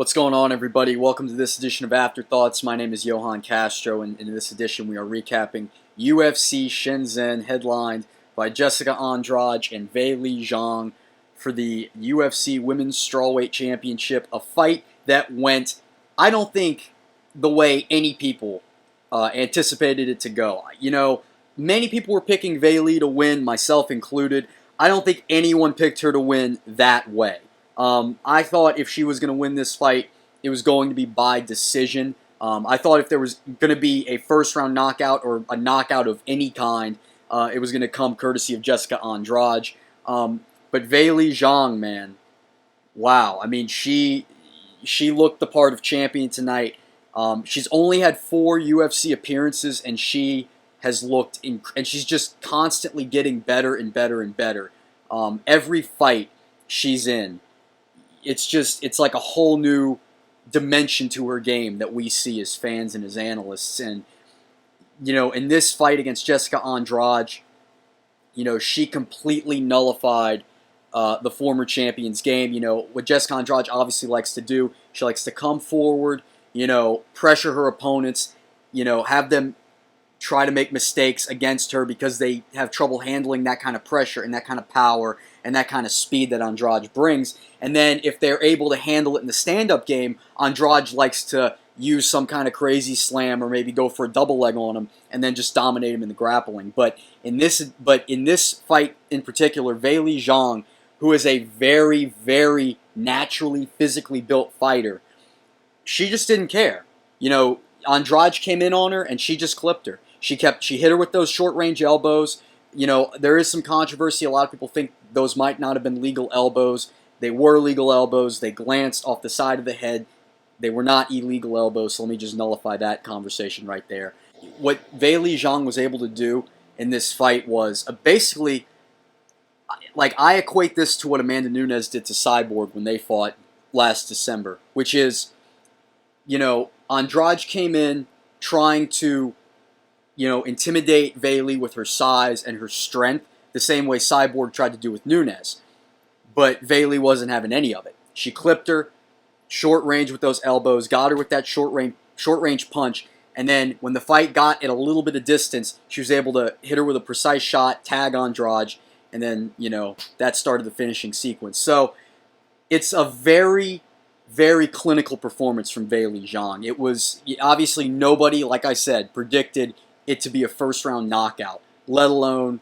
What's going on, everybody? Welcome to this edition of Afterthoughts. My name is Johann Castro, and in this edition we are recapping UFC SHENZHEN, headlined by Jessica Andrade and Weili Zhang for the UFC Women's Strawweight Championship, a fight that went, I don't think, the way any people anticipated it to go. You know, many people were picking Weili to win, myself included. I don't think anyone picked her to win that way. I thought if she was going to win this fight, it was going to be by decision. I thought if there was going to be a first-round knockout or a knockout of any kind, it was going to come courtesy of Jessica Andrade. But Weili Zhang, man, wow. I mean, she looked the part of champion tonight. She's only had 4 UFC appearances, and she has looked, and she's just constantly getting better and better and better. Every fight she's in, it's like a whole new dimension to her game that we see as fans and as analysts. And, you know, in this fight against Jessica Andrade, you know, she completely nullified the former champion's game. You know, what Jessica Andrade obviously likes to do, she likes to come forward, you know, pressure her opponents, you know, have them try to make mistakes against her because they have trouble handling that kind of pressure and that kind of power and that kind of speed that Andrade brings. And then if they're able to handle it in the stand-up game, Andrade likes to use some kind of crazy slam or maybe go for a double leg on him and then just dominate him in the grappling. But in this fight in particular, Weili Zhang, who is a very, very naturally, physically built fighter, she just didn't care. You know, Andrade came in on her and she just clipped her. She hit her with those short-range elbows. You know, there is some controversy. A lot of people think those might not have been legal elbows. They were legal elbows. They glanced off the side of the head. They were not illegal elbows, so let me just nullify that conversation right there. What Weili Zhang was able to do in this fight was basically, like, I equate this to what Amanda Nunes did to Cyborg when they fought last December, which is, you know, Andrade came in trying to, you know, intimidate Weili with her size and her strength, the same way Cyborg tried to do with Nunes. But Weili wasn't having any of it. She clipped her, short range with those elbows, got her with that short range punch, and then when the fight got at a little bit of distance, she was able to hit her with a precise shot, tag Andrade, and then, you know, that started the finishing sequence. So it's a very, very clinical performance from Weili Zhang. It was, obviously nobody, like I said, predicted it to be a first-round knockout, let alone,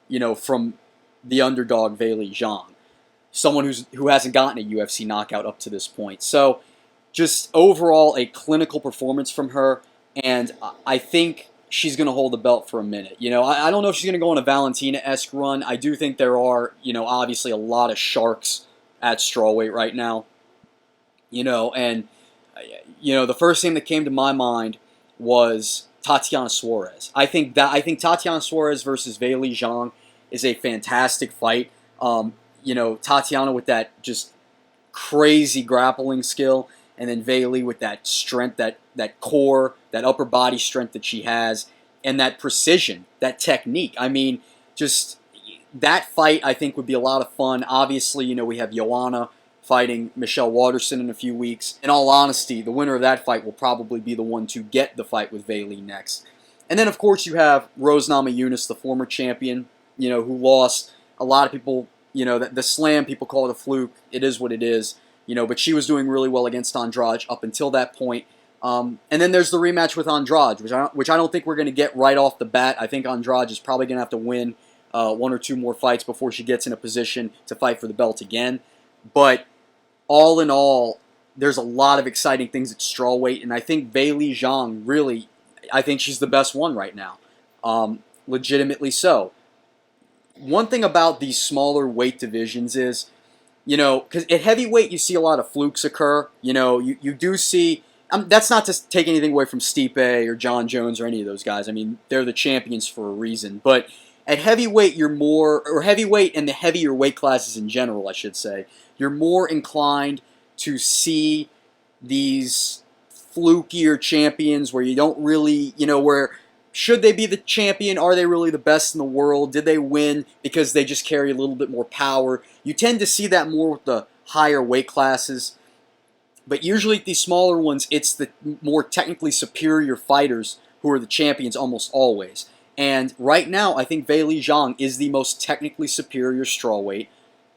you know, from the underdog Weili Zhang, someone who hasn't gotten a UFC knockout up to this point. So just overall a clinical performance from her, and I think she's going to hold the belt for a minute. You know, I don't know if she's going to go on a Valentina-esque run. I do think there are, you know, obviously a lot of sharks at strawweight right now. You know, and, you know, the first thing that came to my mind was Tatiana Suarez. I think Tatiana Suarez versus Weili Zhang is a fantastic fight. You know, Tatiana with that just crazy grappling skill, and then Weili with that strength, that core, that upper body strength that she has, and that precision, that technique. I mean, just that fight I think would be a lot of fun. Obviously, you know, we have Joanna fighting Michelle Waterson in a few weeks. In all honesty, the winner of that fight will probably be the one to get the fight with Weili next. And then, of course, you have Rosa Namajunas, the former champion, you know, who lost. A lot of people, you know, the slam, people call it a fluke. It is what it is, you know, but she was doing really well against Andrade up until that point. And then there's the rematch with Andrade, which I don't think we're going to get right off the bat. I think Andrade is probably going to have to win 1 or 2 more fights before she gets in a position to fight for the belt again. But all in all, there's a lot of exciting things at strawweight, and I think Weili Zhang really, I think she's the best one right now, legitimately so. One thing about these smaller weight divisions is, you know, because at heavyweight you see a lot of flukes occur. You know, you do see, that's not to take anything away from Stipe or John Jones or any of those guys. I mean, they're the champions for a reason. But at heavyweight, you're more, or heavyweight and the heavier weight classes in general, I should say, you're more inclined to see these flukier champions where you don't really, you know, where should they be the champion? Are they really the best in the world? Did they win because they just carry a little bit more power? You tend to see that more with the higher weight classes. But usually at these smaller ones, it's the more technically superior fighters who are the champions almost always. And right now, I think Weili Zhang is the most technically superior strawweight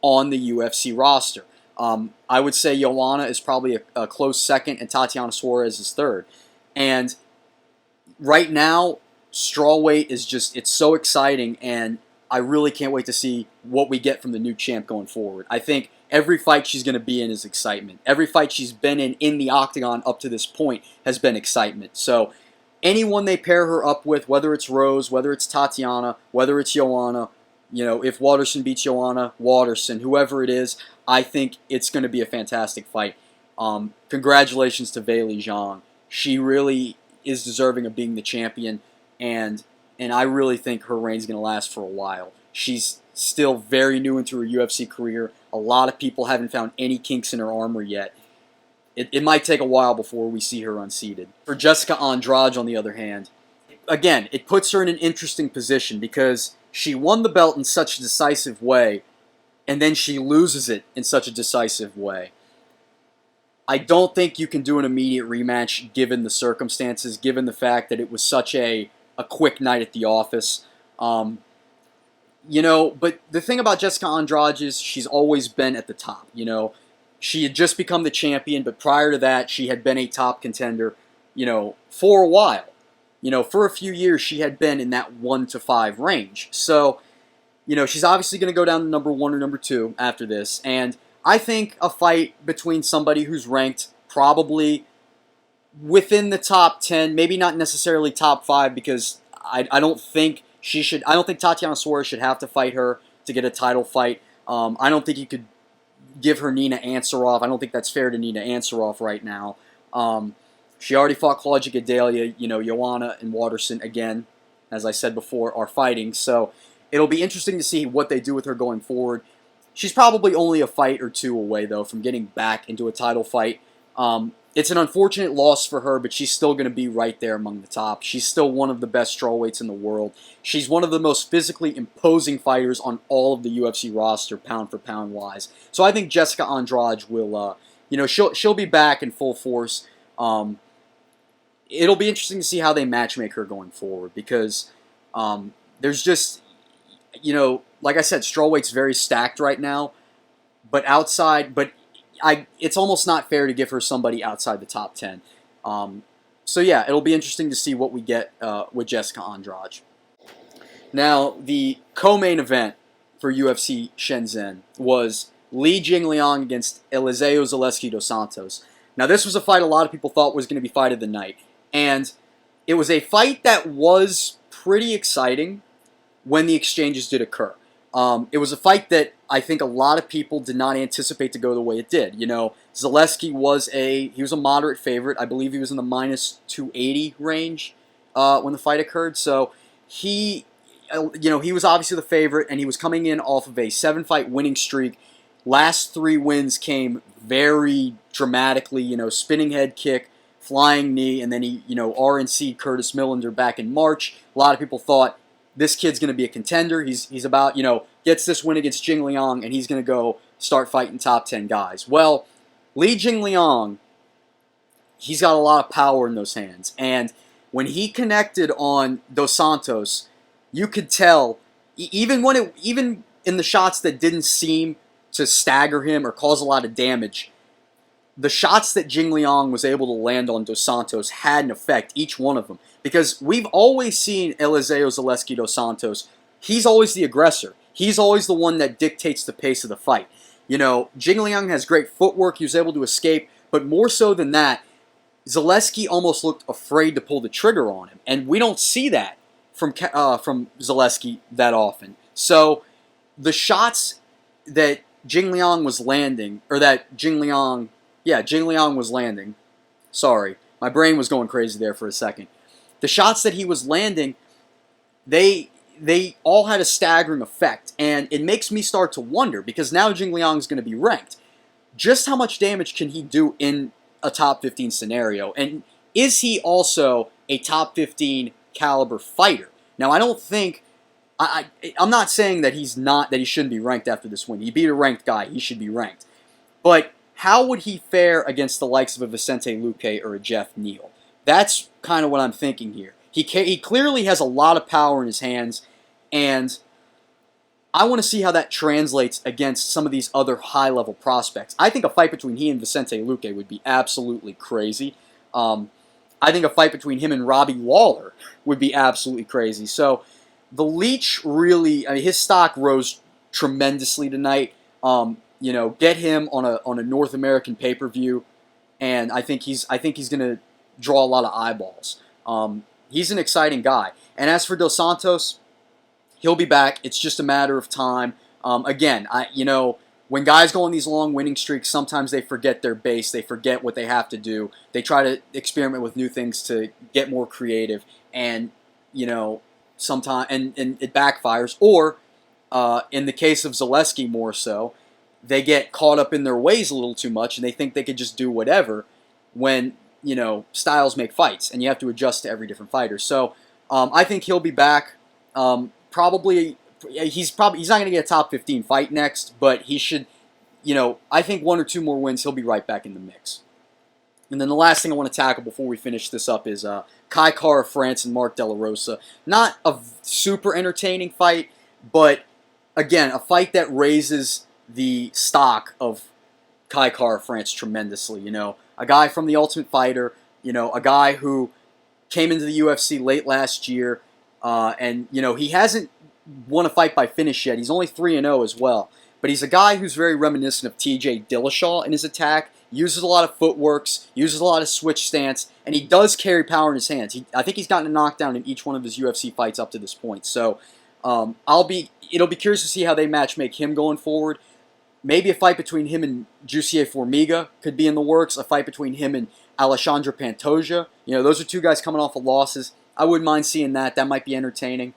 on the UFC roster. I would say Joanna is probably a close second, and Tatiana Suarez is third. And right now, strawweight is just, it's so exciting, and I really can't wait to see what we get from the new champ going forward. I think every fight she's going to be in is excitement. Every fight she's been in the octagon up to this point has been excitement. So anyone they pair her up with, whether it's Rose, whether it's Tatiana, whether it's Joanna, if Waterson beats Joanna, Waterson, whoever it is, I think it's going to be a fantastic fight. Congratulations to Weili Zhang. She really is deserving of being the champion, and I really think her reign's going to last for a while. She's still very new into her UFC career. A lot of people haven't found any kinks in her armor yet. It might take a while before we see her unseated. For Jessica Andrade, on the other hand, again, it puts her in an interesting position because she won the belt in such a decisive way, and then she loses it in such a decisive way. I don't think you can do an immediate rematch given the circumstances, given the fact that it was such a quick night at the office. But the thing about Jessica Andrade is she's always been at the top. She had just become the champion, but prior to that, she had been a top contender, for a while. For a few years, she had been in that 1 to 5 range. So, she's obviously going to go down to number 1 or number 2 after this. And I think a fight between somebody who's ranked probably within the top 10, maybe not necessarily top 5, because I don't think she should. I don't think Tatiana Suarez should have to fight her to get a title fight. I don't think you could give her Nina Ansaroff. I don't think that's fair to Nina Ansaroff right now. She already fought Claudia Gadelha. Joanna and Waterson, again, as I said before, are fighting. So it'll be interesting to see what they do with her going forward. She's probably only a fight or 2 away, though, from getting back into a title fight. It's an unfortunate loss for her, but she's still going to be right there among the top. She's still one of the best strawweights in the world. She's one of the most physically imposing fighters on all of the UFC roster, pound for pound wise. So I think Jessica Andrade will, she'll be back in full force. It'll be interesting to see how they matchmake her going forward because there's just, like I said, strawweight's very stacked right now, but it's almost not fair to give her somebody outside the top 10. So yeah, it'll be interesting to see what we get with Jessica Andrade. Now, the co-main event for UFC Shenzhen was Li Jingliang against Eliseo Zaleski dos Santos. Now, this was a fight a lot of people thought was going to be fight of the night, and it was a fight that was pretty exciting when the exchanges did occur. It was a fight that I think a lot of people did not anticipate to go the way it did. Zaleski was a moderate favorite. I believe he was in the minus 280 range when the fight occurred. So he was obviously the favorite, and he was coming in off of a 7-fight winning streak. Last 3 wins came very dramatically. Spinning head kick, flying knee, and then he RNC'd Curtis Millender back in March. A lot of people thought, this kid's going to be a contender. He's about, gets this win against Jingliang, and he's going to go start fighting top 10 guys. Well, Li Jingliang, he's got a lot of power in those hands. And when he connected on Dos Santos, you could tell, even in the shots that didn't seem to stagger him or cause a lot of damage, the shots that Jingliang was able to land on Dos Santos had an effect, each one of them. Because we've always seen Eliseo Zaleski dos Santos, he's always the aggressor. He's always the one that dictates the pace of the fight. Jingliang has great footwork, he was able to escape, but more so than that, Zaleski almost looked afraid to pull the trigger on him. And we don't see that from Zaleski that often. So the shots that Jingliang was landing, Jingliang was landing. Sorry, my brain was going crazy there for a second. The shots that he was landing, they all had a staggering effect, and it makes me start to wonder, because now Jingliang is going to be ranked. Just how much damage can he do in a top 15 scenario, and is he also a top 15 caliber fighter? Now, I don't think I'm not saying that he shouldn't be ranked after this win. He beat a ranked guy, he should be ranked. But how would he fare against the likes of a Vicente Luque or a Jeff Neal? That's kind of what I'm thinking here. He clearly has a lot of power in his hands, and I want to see how that translates against some of these other high-level prospects. I think a fight between he and Vicente Luque would be absolutely crazy. I think a fight between him and Robbie Lawler would be absolutely crazy. So the Leech really, I mean, his stock rose tremendously tonight. You know, get him on a North American pay-per-view, and I think he's going to draw a lot of eyeballs. He's an exciting guy. And as for Dos Santos, he'll be back. It's just a matter of time. Again, you know, when guys go on these long winning streaks, sometimes they forget their base. They forget what they have to do. They try to experiment with new things to get more creative, and you know, sometimes and it backfires. Or in the case of Zaleski, more so, they get caught up in their ways a little too much, and they think they could just do whatever. When you know, styles make fights, and you have to adjust to every different fighter. So I think he'll be back. Probably he's not going to get a top 15 fight next, but he should. You know, I think 1 or 2 more wins, he'll be right back in the mix. And then the last thing I want to tackle before we finish this up is Kai Kara France and Mark De La Rosa. Not a super entertaining fight, but again, a fight that raises the stock of Kai Kara France tremendously. You know, a guy from The Ultimate Fighter, you know, a guy who came into the UFC late last year, and, you know, he hasn't won a fight by finish yet. He's only 3-0 as well. But he's a guy who's very reminiscent of T.J. Dillashaw in his attack, uses a lot of footworks, uses a lot of switch stance, and he does carry power in his hands. I think he's gotten a knockdown in each one of his UFC fights up to this point. So it'll be curious to see how they match-make him going forward. Maybe a fight between him and Jussier Formiga could be in the works. A fight between him and Alexandre Pantoja. You know, those are 2 guys coming off of losses. I wouldn't mind seeing that. That might be entertaining.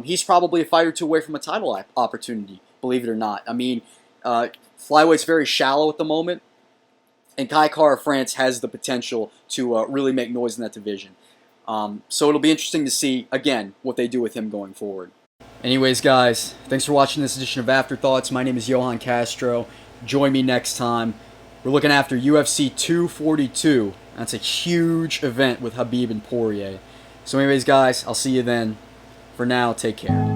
He's probably a fight or 2 away from a title opportunity, believe it or not. I mean, flyweight's very shallow at the moment, and Kai Kara France has the potential to really make noise in that division. So it'll be interesting to see, again, what they do with him going forward. Anyways, guys, thanks for watching this edition of Afterthoughts. My name is Johann Castro. Join me next time. We're looking after UFC 242. That's a huge event with Khabib and Poirier. So anyways, guys, I'll see you then. For now, take care.